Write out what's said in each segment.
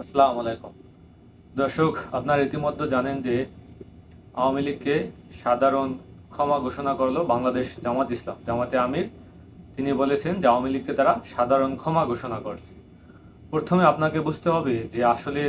আসসালামু আলাইকুম দর্শক, আপনারা ইতিমধ্যে জানেন যে আওয়ামী লীগকে সাধারণ ক্ষমা ঘোষণা করলো বাংলাদেশ জামাত ইসলাম। জামাতে আমির তিনি বলেছেন যে আওয়ামী লীগকে তারা সাধারণ ক্ষমা ঘোষণা করছে। প্রথমে আপনাকে বুঝতে হবে যে আসলে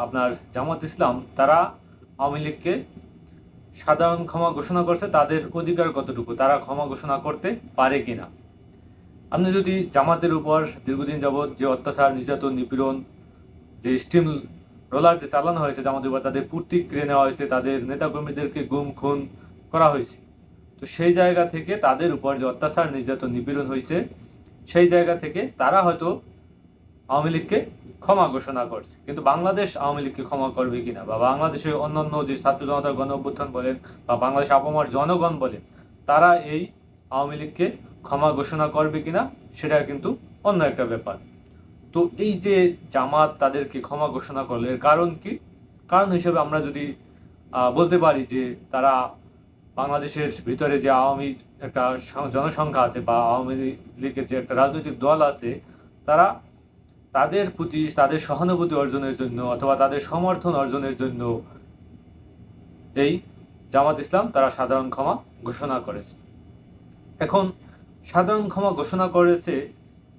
আপনার জামাত ইসলাম তারা আওয়ামী লীগকে সাধারণ ক্ষমা ঘোষণা করছে, তাদের অধিকার কতটুকু, তারা ক্ষমা ঘোষণা করতে পারে কিনা। আপনি যদি জামাতের উপর দীর্ঘদিন যাবৎ যে অত্যাচার, নির্যাতন, নিপীড়ন, যে স্টিম রোলার যে চালানো হয়েছে জামাতের উপর, তাদের পূর্তি কেড়ে নেওয়া হয়েছে, তাদের নেতাকর্মীদেরকে গুম খুন করা হয়েছে, তো সেই জায়গা থেকে তাদের উপর যে অত্যাচার, নির্যাতন, নিপীড়ন হয়েছে, সেই জায়গা থেকে তারা হয়তো আওয়ামী লীগকে ক্ষমা ঘোষণা করছে। কিন্তু বাংলাদেশ আওয়ামী লীগকে ক্ষমা করবে কিনা, বা বাংলাদেশের অন্যান্য যে ছাত্র জনতার গণ অভ্যুত্থান বলেন বা বাংলাদেশ আপামর জনগণ বলেন, তারা এই আওয়ামী লীগকে ক্ষমা ঘোষণা করবে কিনা, সেটা কিন্তু অন্য একটা ব্যাপার। তো এই যে জামাত তাদেরকে ক্ষমা ঘোষণা করলো, এর কারণ কি? কারণ হিসেবে আমরা যদি বলতে পারি যে তারা বাংলাদেশের ভিতরে যে আওয়ামী একটা জনসংখ্যা আছে, বা আওয়ামী লীগের যে একটা রাজনৈতিক দল আছে, তারা তাদের প্রতি তাদের সহানুভূতি অর্জনের জন্য অথবা তাদের সমর্থন অর্জনের জন্য এই জামাত ইসলাম তারা সাধারণ ক্ষমা ঘোষণা করেছে। এখন সাধারণ ক্ষমা ঘোষণা করেছে,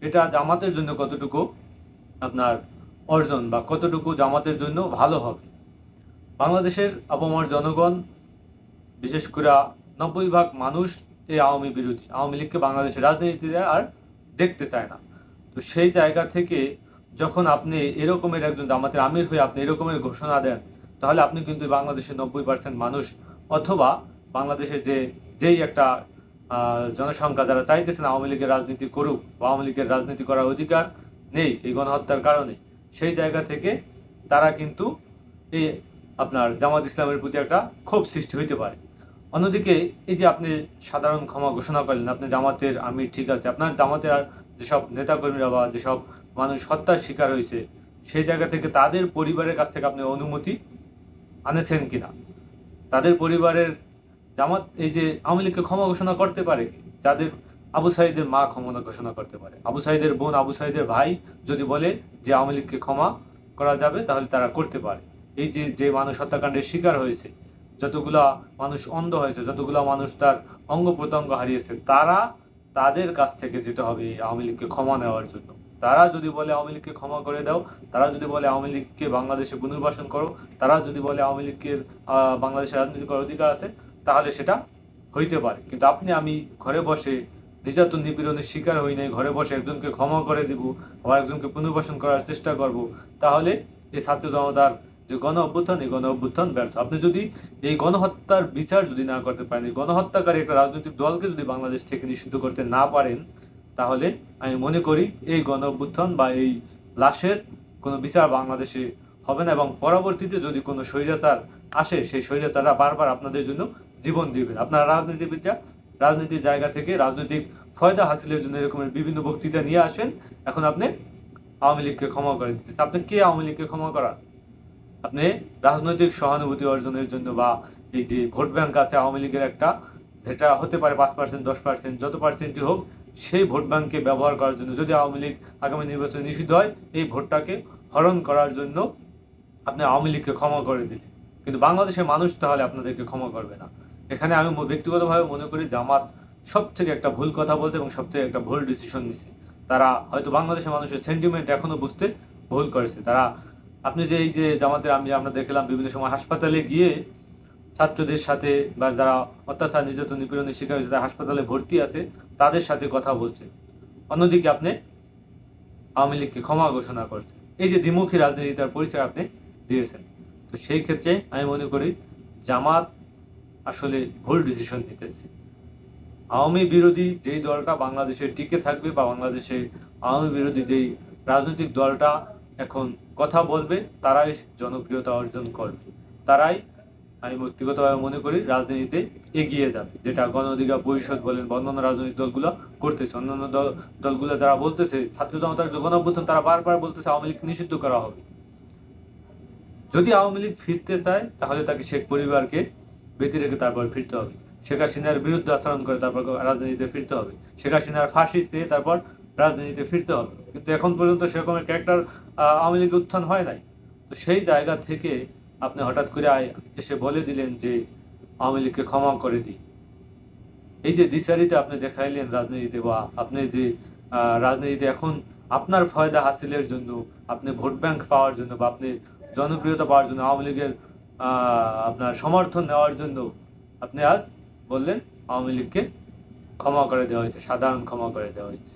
এটা জামাতের জন্য কতটুকু আপনার অর্জন, বা কতটুকু জামাতের জন্য ভালো হবে। বাংলাদেশের আপামর জনগণ, বিশেষ করে 90% মানুষ এই আওয়ামী বিরোধী, আওয়ামী লীগকে বাংলাদেশের রাজনীতিতে আর দেখতে চায় না। তো সেই জায়গা থেকে যখন আপনি এরকমের একজন জামাতের আমির হয়ে আপনি এরকমের ঘোষণা দেন, তাহলে আপনি কিন্তু বাংলাদেশের 90% মানুষ, অথবা বাংলাদেশের যেই একটা জনসংখ্যা যারা চাইতেছেন আওয়ামী লীগের রাজনীতি করুক, বা আওয়ামী লীগের রাজনীতি করার অধিকার নেই এই গণহত্যার কারণে, সেই জায়গা থেকে তারা কিন্তু এই আপনার জামাত ইসলামের প্রতি একটা ক্ষোভ সৃষ্টি হইতে পারে। অন্যদিকে এই যে আপনি সাধারণ ক্ষমা ঘোষণা করলেন, আপনি জামাতের আমির, ঠিক আছে, আপনার জামাতের আর যেসব নেতাকর্মীরা বা যেসব মানুষ হত্যার শিকার হয়েছে, সেই জায়গা থেকে তাদের পরিবারের কাছ থেকে আপনি অনুমতি আনেছেন কিনা? তাদের পরিবারের জামাত এই যে আওয়ামী লীগকে ক্ষমা ঘোষণা করতে পারে কি? যাদের আবু সাইদের মা ক্ষমতা ঘোষণা করতে পারে, আবু সাইদের বোন, আবু সাইদের ভাই যদি বলে যে আওয়ামী লীগকে ক্ষমা করা যাবে, তাহলে তারা করতে পারে। এই যে যে মানুষ হত্যাকাণ্ডের শিকার হয়েছে, যতগুলা মানুষ অন্ধ হয়েছে, যতগুলা মানুষ তার অঙ্গ প্রত্যঙ্গ হারিয়েছে, তারা তাদের কাছ থেকে যেতে হবে এই আওয়ামী লীগকে ক্ষমা নেওয়ার জন্য। তারা যদি বলে আওয়ামী লীগকে ক্ষমা করে দাও, তারা যদি বলে আওয়ামী লীগকে বাংলাদেশে পুনর্বাসন করো, তারা যদি বলে আওয়ামী লীগের বাংলাদেশের রাজনীতি করার অধিকার আছে, তাহলে সেটা হইতে পারে। কিন্তু আপনি আমি ঘরে বসে নির্যাতন নিপীড়নের শিকার হই নাই, ঘরে বসে একজনকে ক্ষমা করে দিব, আবার একজনকে পুনর্বাসন করার চেষ্টা করব, তাহলে এই ছাত্র জনতার যে গণ অভ্যুত্থান, এই গণ অভ্যুত্থান ব্যর্থ। আপনি যদি এই গণহত্যার বিচার যদি না করতে পারেন, এই গণহত্যাকারী একটা রাজনৈতিক দলকে যদি বাংলাদেশ থেকে নিষিদ্ধ করতে না পারেন, তাহলে আমি মনে করি এই গণ অভ্যুত্থান বা এই লাশের কোনো বিচার বাংলাদেশে হবে না, এবং পরবর্তীতে যদি কোনো স্বৈরাচার আসে, সেই স্বৈরাচাররা বারবার আপনাদের জন্য জীবন দিবেন। আপনারা রাজনীতিবিদরা রাজনীতির জায়গা থেকে রাজনৈতিক ফয়দা হাসিলের জন্য এরকমের বিভিন্ন বক্তৃতা নিয়ে আসেন। এখন আপনি আওয়ামী লীগকে ক্ষমা করে দিতেছে। আপনি কে আওয়ামী লীগকে ক্ষমা করার? আপনি রাজনৈতিক সহানুভূতি অর্জনের জন্য, বা এই যে ভোট ব্যাংক আছে আওয়ামী লীগের একটা, যেটা হতে পারে 5%, 10%, যত পার্সেন্টই হোক, সেই ভোট ব্যাংককে ব্যবহার করার জন্য, যদি আওয়ামী লীগ আগামী নির্বাচনে নিষিদ্ধ হয়, এই ভোটটাকে হরণ করার জন্য আপনি আওয়ামী লীগকে ক্ষমা করে দিলেন। কিন্তু বাংলাদেশের মানুষ তাহলে আপনাদেরকে ক্ষমা করবে না। এখানে আমি ব্যক্তিগতভাবে মনে করি জামাত সব থেকে একটা ভুল কথা বলছে, এবং সব থেকে একটা ভুল ডিসিশন নিছে। তারা হয়তো বাংলাদেশের মানুষের সেন্টিমেন্ট এখনো বুঝতে ভুল করেছে। তারা, আপনি যে এই যে জামাতের আমরা দেখলাম বিভিন্ন সময় হাসপাতালে গিয়ে ছাত্রদের সাথে, বা যারা অত্যাচার, নির্যাতন, নিপীড়নের শিকার হয়েছে, তারা হাসপাতালে ভর্তি আছে, তাদের সাথে কথা বলছে। অন্যদিকে আপনি আওয়ামী লীগকে ক্ষমা ঘোষণা করছেন। এই যে দ্বিমুখী রাজনীতির পরিচয় আপনি দিয়েছেন। তো সেই ক্ষেত্রে আমি মনে করি জামাত আসলে ভুল ডিসিশন নিতেছে। আওয়ামী বিরোধী যেই দলটা বাংলাদেশে টিকে থাকবে, বা বাংলাদেশে আওয়ামী বিরোধী যেই রাজনৈতিক দলটা এখন কথা বলবে, তারাই জনপ্রিয়তা অর্জন করবে, তারাই আমি ব্যক্তিগতভাবে মনে করি রাজনীতিতে এগিয়ে যাবে। যেটা গণ অধিকার পরিষদ বলেন বা অন্যান্য রাজনৈতিক দলগুলো করতেছে, অন্যান্য দলগুলো যারা বলতেছে ছাত্র জনতার যে গণ অভ্যুত্থান, তারা বারবার বলতেছে আওয়ামী লীগ নিষিদ্ধ করা হবে। যদি আওয়ামী লীগ ফিরতে চায়, তাহলে তাকে শেখ পরিবারকে বেঁধে রেখে তারপর ফিরতে হবে। শেখ হাসিনার বিরুদ্ধে আচরণ করে তারপর রাজনীতিতে ফিরতে হবে। শেখ হাসিনার ফাঁসি চেয়ে তারপর রাজনীতিতে ফিরতে হবে। কিন্তু এখন পর্যন্ত সেরকমের ক্যারেক্টার আওয়ামী লীগের উত্থান হয় নাই। তো সেই জায়গা থেকে আপনি হঠাৎ করে এসে বলে দিলেন যে আওয়ামী লীগকে ক্ষমা করে দিই। এই যে দ্বিচারিতা আপনি দেখাইলেন রাজনীতিতে, বা আপনি যে রাজনীতিতে এখন আপনার ফায়দা হাসিলের জন্য, আপনি ভোট ব্যাংক পাওয়ার জন্য, বা আপনি জনপ্রিয়তা পাওয়ার জন্য, আওয়ামী লীগের আপনার সমর্থন নেওয়ার জন্য আপনি আজ বললেন আওয়ামী লীগকে ক্ষমা করে দেওয়া হয়েছে, সাধারণ ক্ষমা করে দেওয়া হয়েছে।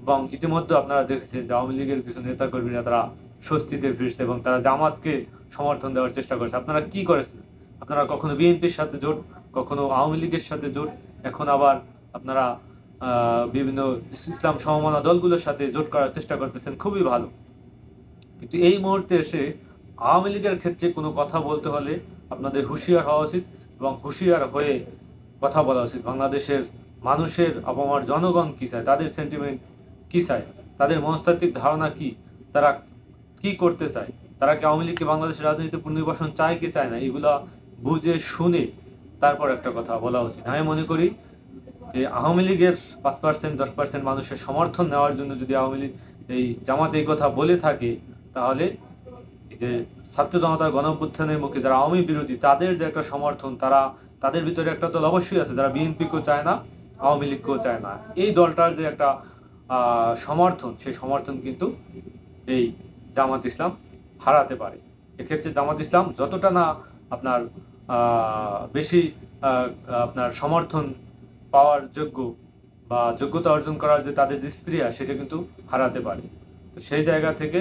এবং ইতিমধ্যে আপনারা দেখেছেন যে আওয়ামী লীগের কিছু নেতাকর্মীরা তারা স্বস্তিতে ফিরছে এবং তারা জামাতকে সমর্থন দেওয়ার চেষ্টা করেছে। আপনারা কি করেছেন? আপনারা কখনো বিএনপির সাথে জোট, কখনো আওয়ামী লীগের সাথে জোট, এখন আবার আপনারা বিভিন্ন ইসলাম সমমনা দলগুলোর সাথে জোট করার চেষ্টা করতেছেন, খুবই ভালো। কিন্তু এই মুহূর্তে এসে আওয়ামী লীগের ক্ষেত্রে কোনো কথা বলতে হলে আপনাদের হুঁশিয়ার হওয়া উচিত এবং হুঁশিয়ার হয়ে কথা বলা উচিত। বাংলাদেশের মানুষের, আমার জনগণ কি চায়, তাদের সেন্টিমেন্ট কি চায়, তাদের মনস্তাত্ত্বিক ধারণা কি, তারা কি করতে চায়, তারা কি আওয়ামী লীগকে বাংলাদেশের রাজনীতিতে পুনর্বাসন চায় কি চায় না, এগুলা বুঝে শুনে তারপর একটা কথা বলা উচিত। আমি মনে করি এই আওয়ামী লীগের 5% 10% মানুষের সমর্থন নেওয়ার জন্য যদি আওয়ামী লীগ এই জামাত এই কথা বলে থাকে, তাহলে এই যে ছাত্র জনতার গণঅভ্যুত্থানের মুখে যারা আওয়ামী বিরোধী তাদের যে একটা সমর্থন, তাদের ভিতরে একটা দল অবশ্যই আছে যারা বিএনপিকেও চায় না, আওয়ামী লীগকেও চায় না। এই দলটার যে একটা সমর্থন, সেই সমর্থন কিন্তু এই জামাত ইসলাম হারাতে পারে। এক্ষেত্রে জামাত ইসলাম যতটা না আপনার বেশি আপনার সমর্থন পাওয়ার যোগ্য বা যোগ্যতা অর্জন করার যে তাদের যে স্প্রিয়া, সেটা কিন্তু হারাতে পারে। তো সেই জায়গা থেকে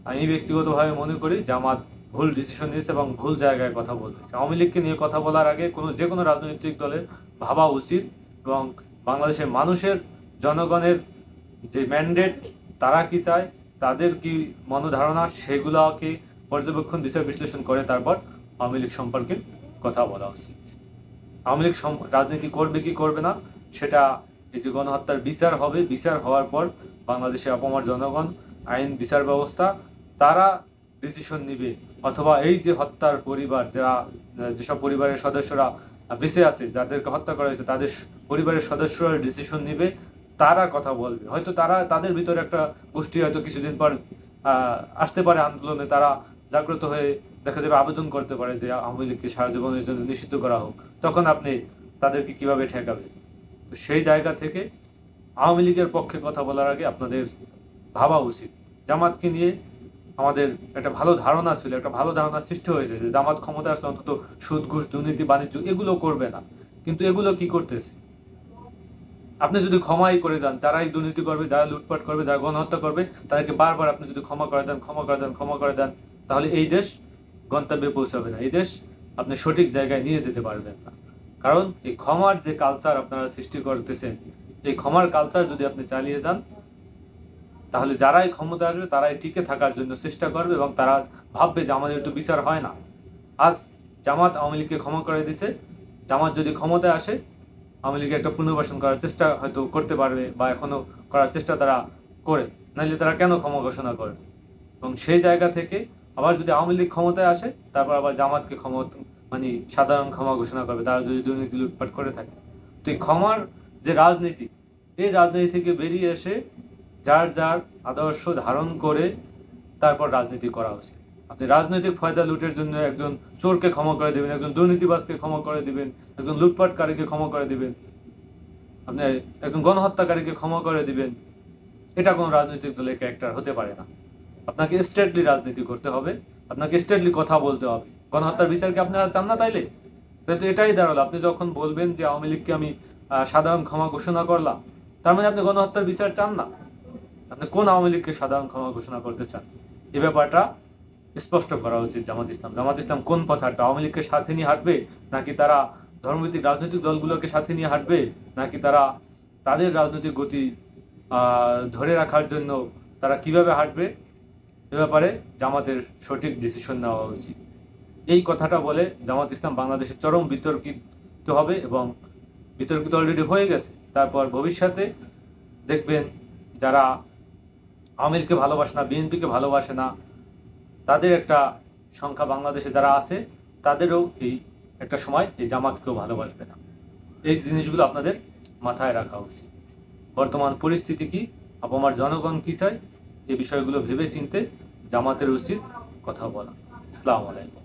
আমি ব্যক্তিগতভাবে মনে করি জামাত ভুল ডিসিশন নিয়েছে এবং ভুল জায়গায় কথা বলতেছে। আওয়ামী লীগকে নিয়ে কথা বলার আগে যে কোনো রাজনৈতিক দলের ভাবা উচিত এবং বাংলাদেশের মানুষের, জনগণের যে ম্যান্ডেট, তারা কি চায়, তাদের কি মনোধারণা, সেগুলোকে পর্যবেক্ষণ বিচার বিশ্লেষণ করে তারপর আওয়ামী লীগ সম্পর্কে কথা বলা উচিত। আওয়ামী লীগ রাজনীতি করবে কি করবে না সেটা এই যে গণহত্যার বিচার হবে, বিচার হওয়ার পর বাংলাদেশের অপমর জনগণ, আইন বিচার ব্যবস্থা তারা ডিসিশন নিবে। অথবা এই যে হত্যার পরিবার, যেসব পরিবারের সদস্যরা বেঁচে আছে, যাদেরকে হত্যা করা হয়েছে, তাদের পরিবারের সদস্যরা ডিসিশন নিবে, তারা কথা বলবে। হয়তো তাদের ভিতরে একটা গোষ্ঠী হয়তো কিছুদিন পর আসতে পারে আন্দোলনে, তারা জাগ্রত হয়ে দেখা যাবে আবেদন করতে পারে যে আওয়ামী লীগকে সারা জীবনের জন্য নিষিদ্ধ করা হোক। তখন আপনি তাদেরকে কিভাবে ঠেকাবেন? তো সেই জায়গা থেকে আওয়ামী লীগের পক্ষে কথা বলার আগে আপনাদের ভাবা উচিত। জামাতকে নিয়ে আমাদের একটা ভালো ধারণা ছিল, একটা ভালো ধারণা সৃষ্টি হয়েছে যে জামাত ক্ষমতা আসলে অন্তত সুদ, ঘুষ, দুর্নীতি, বাণিজ্য এগুলো করবে না। কিন্তু এগুলো কি করতেছে? আপনি যদি ক্ষমাই করে যান, যারাই দুর্নীতি করবে, যারা লুটপাট করবে, যারা গণহত্যা করবে, তাদেরকে বারবার আপনি যদি ক্ষমা করে দেন, ক্ষমা করে দেন, ক্ষমা করে দেন, তাহলে এই দেশ গন্তব্যে পৌঁছাবে না, এই দেশ আপনি সঠিক জায়গায় নিয়ে যেতে পারবেন না। কারণ এই ক্ষমার যে কালচার আপনারা সৃষ্টি করতেছেন, এই ক্ষমার কালচার যদি আপনি চালিয়ে যান, তাহলে যারাই ক্ষমতা আসবে তারাই টিকে থাকার জন্য চেষ্টা করবে এবং তারা ভাববে যে আমাদের তো বিচার হয় না। আজ জামাত আওয়ামী লীগকে ক্ষমা করে দিছে, জামাত যদি ক্ষমতায় আসে আওয়ামী লীগের একটা পুনর্বাসন করার চেষ্টা হয়তো করতে পারবে, বা এখনো করার চেষ্টা তারা করে, নাইলে তারা কেন ক্ষমা ঘোষণা করবে? এবং সেই জায়গা থেকে আবার যদি আওয়ামী লীগ ক্ষমতায় আসে, তারপর আবার জামাতকে মানে সাধারণ ক্ষমা ঘোষণা করবে তারা যদি দুর্নীতি লুটপাট করে থাকে। তো এই ক্ষমার যে রাজনীতি, এই রাজনীতি থেকে বেরিয়ে এসে যার যার আদর্শ ধারণ করে তারপর রাজনীতি করা উচিত। আপনি রাজনৈতিক ফায়দা লুটের জন্য একজন চোরকে ক্ষমা করে দিবেন, একজন দুর্নীতিবাজকে ক্ষমা করে দিবেন, একজন লুটপাটকারীকে ক্ষমা করে দিবেন, আপনি একজন গণহত্যাকারীকে ক্ষমা করে দিবেন, এটা কোনো রাজনৈতিক দলের ক্যারেক্টার হতে পারে না। আপনাকে স্ট্রেটলি রাজনীতি করতে হবে, আপনাকে স্ট্রেটলি কথা বলতে হবে। গণহত্যার বিচারকে আপনারা চান না তাইলে তো এটাই দাঁড়ালো, আপনি যখন বলবেন যে আওয়ামী লীগকে আমি সাধারণ ক্ষমা ঘোষণা করলাম, তার মানে আপনি গণহত্যার বিচার চান না। আপনি কোন আওয়ামী লীগকে সাধারণ ক্ষমা ঘোষণা করতে চান? এই ব্যাপারটা স্পষ্ট করা উচিত জামাত ইসলাম। জামাত ইসলাম কোন পথটা, আওয়ামী লীগকে সাথে নিয়ে হাঁটবে, নাকি তারা ধর্মভিত্তিক রাজনৈতিক দলগুলোকে সাথে নিয়ে হাঁটবে, নাকি তারা তাদের রাজনৈতিক গতি ধরে রাখার জন্য তারা কিভাবে হাঁটবে, এ ব্যাপারে জামাতের সঠিক ডিসিশন নেওয়া উচিত। এই কথাটা বলে জামাত ইসলাম বাংলাদেশের চরম বিতর্কিত হবে এবং বিতর্কিত অলরেডি হয়ে গেছে। তারপর ভবিষ্যতে দেখবেন যারা আওয়ামী লীগকে ভালোবাসে না, বিএনপিকে ভালোবাসে না, তাদের একটা সংখ্যা বাংলাদেশে যারা আছে, তাদেরও এই একটা সময় এই জামাতকেও ভালোবাসবে না। এই জিনিসগুলো আপনাদের মাথায় রাখা উচিত। বর্তমান পরিস্থিতি কি, আমার জনগণ কি চায়, এই বিষয়গুলো ভেবে চিনতে জামাতের উচিত কথা বলা। আসসালামু আলাইকুম।